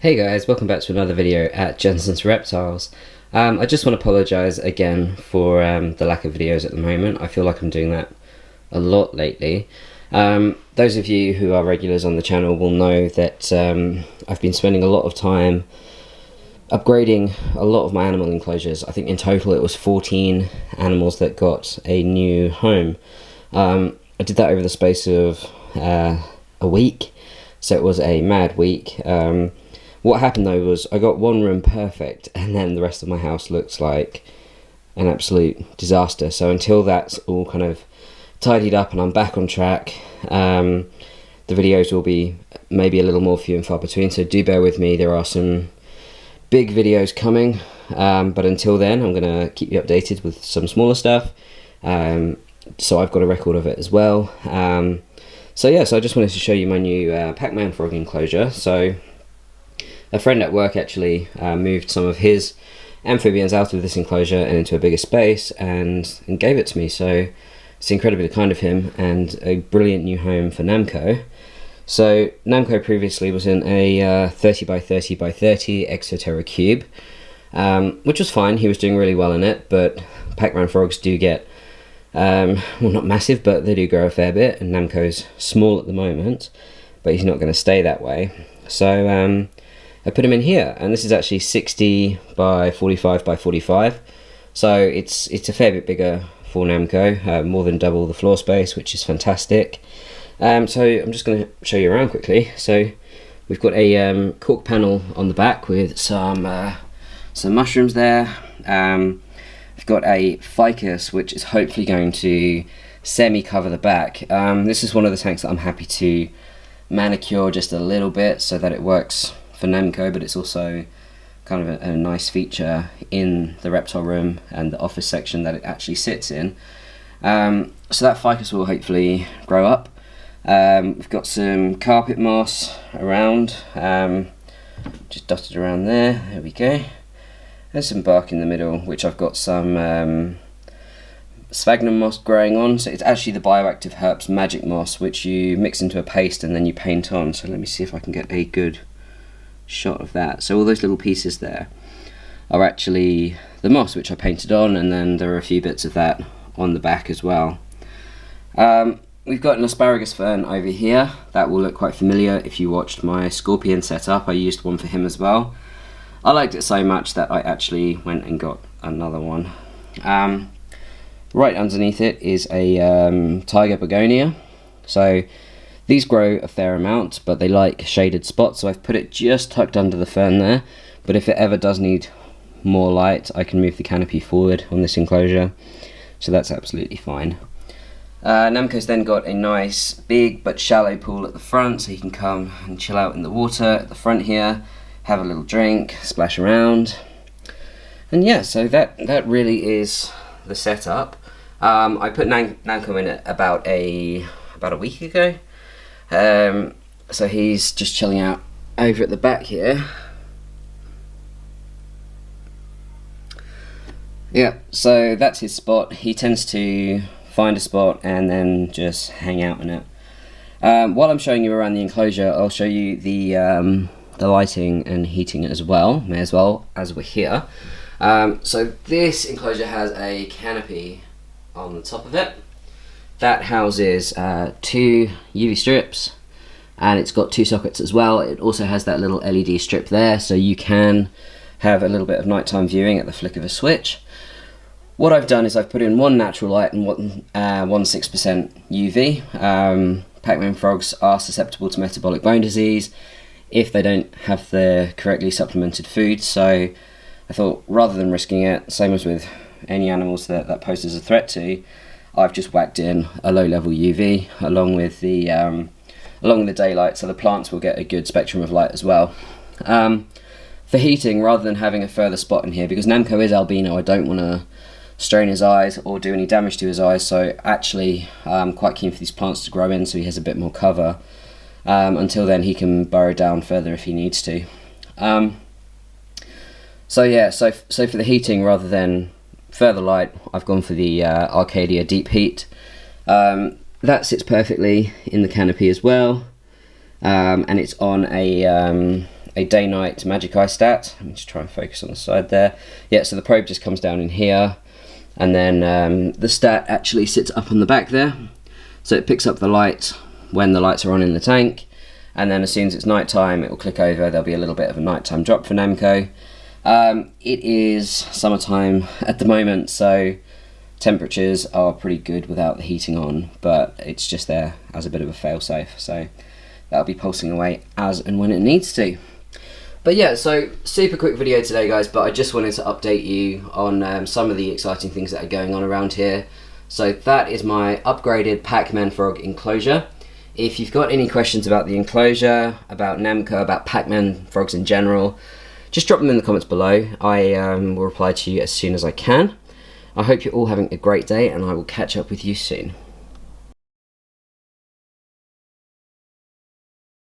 Hey guys, welcome back to another video at Jensen's Reptiles. I just want to apologise again for the lack of videos at the moment. I feel like I'm doing that a lot lately. Those of you who are regulars on the channel will know that I've been spending a lot of time upgrading a lot of my animal enclosures. I think in total it was 14 animals that got a new home. I did that over the space of a week, so it was a mad week. What happened though was I got one room perfect and then the rest of my house looks like an absolute disaster. So until that's all kind of tidied up and I'm back on track, the videos will be maybe a little more few and far between, so do bear with me. There are some big videos coming, but until then I'm going to keep you updated with some smaller stuff, so I've got a record of it as well. So I just wanted to show you my new Pac-Man frog enclosure. So a friend at work actually moved some of his amphibians out of this enclosure and into a bigger space and gave it to me, so it's incredibly kind of him and a brilliant new home for Namco. So Namco previously was in a 30 by 30 by 30 Exoterra cube, which was fine. He was doing really well in it, but Pac-Man frogs do get, well, not massive, but they do grow a fair bit, and Namco's small at the moment, but he's not going to stay that way. So I put him in here, and this is actually 60 by 45 by 45, so it's a fair bit bigger for Namco, more than double the floor space, which is fantastic. So I'm just going to show you around quickly. So we've got a cork panel on the back with some mushrooms there. We've got a ficus, which is hopefully going to semi-cover the back. This is one of the tanks that I'm happy to manicure just a little bit so that it works for Namco, but it's also kind of a nice feature in the reptile room and the office section that it actually sits in. So that ficus will hopefully grow up. We've got some carpet moss around, just dotted around there. There we go. There's some bark in the middle, which I've got some sphagnum moss growing on. So it's actually the bioactive herbs magic moss, which you mix into a paste and then you paint on. So let me see if I can get a good shot of that. So all those little pieces there are actually the moss which I painted on, and then there are a few bits of that on the back as well. We've got an Asparagus Fern over here that will look quite familiar if you watched my scorpion setup. I used one for him as well. I liked it so much that I actually went and got another one. Right underneath it is a tiger begonia. So these grow a fair amount, but they like shaded spots, so I've put it just tucked under the fern there, but if it ever does need more light, I can move the canopy forward on this enclosure, so that's absolutely fine. Namco's then got a nice big but shallow pool at the front, so you can come and chill out in the water at the front here, have a little drink, splash around, and yeah, so that really is the setup. I put Namco in it about a week ago. So he's just chilling out over at the back here. Yeah, so that's his spot. He tends to find a spot and then just hang out in it. While I'm showing you around the enclosure, I'll show you the lighting and heating as well. May as well, as we're here. So this enclosure has a canopy on the top of it. That houses 2 UV strips, and it's got 2 sockets as well. It also has that little LED strip there, so you can have a little bit of nighttime viewing at the flick of a switch. What I've done is I've put in one natural light and 1.6% UV. Pac-Man frogs are susceptible to metabolic bone disease if they don't have the correctly supplemented food, so I thought rather than risking it, same as with any animals that poses a threat to, I've just whacked in a low level UV along with the daylight, so the plants will get a good spectrum of light as well. For heating, rather than having a further spot in here, because Namco is albino, I don't want to strain his eyes or do any damage to his eyes, so actually I'm quite keen for these plants to grow in so he has a bit more cover. Until then he can burrow down further if he needs to. So yeah, so for the heating, rather than further light, I've gone for the Arcadia Deep Heat. That sits perfectly in the canopy as well, and it's on a a day-night magic eye stat. Let me just try and focus on the side there. Yeah, so the probe just comes down in here, and then the stat actually sits up on the back there. So it picks up the light when the lights are on in the tank, and then as soon as it's nighttime, it will click over. There'll be a little bit of a nighttime drop for Namco. It is summertime at the moment, so temperatures are pretty good without the heating on, but it's just there as a bit of a fail-safe, so that'll be pulsing away as and when it needs to. But yeah, so super quick video today, guys, but I just wanted to update you on some of the exciting things that are going on around here. So that is my upgraded Pac-Man frog enclosure. If you've got any questions about the enclosure, about Namco, about Pac-Man frogs in general, just drop them in the comments below. I will reply to you as soon as I can. I hope you're all having a great day, and I will catch up with you soon.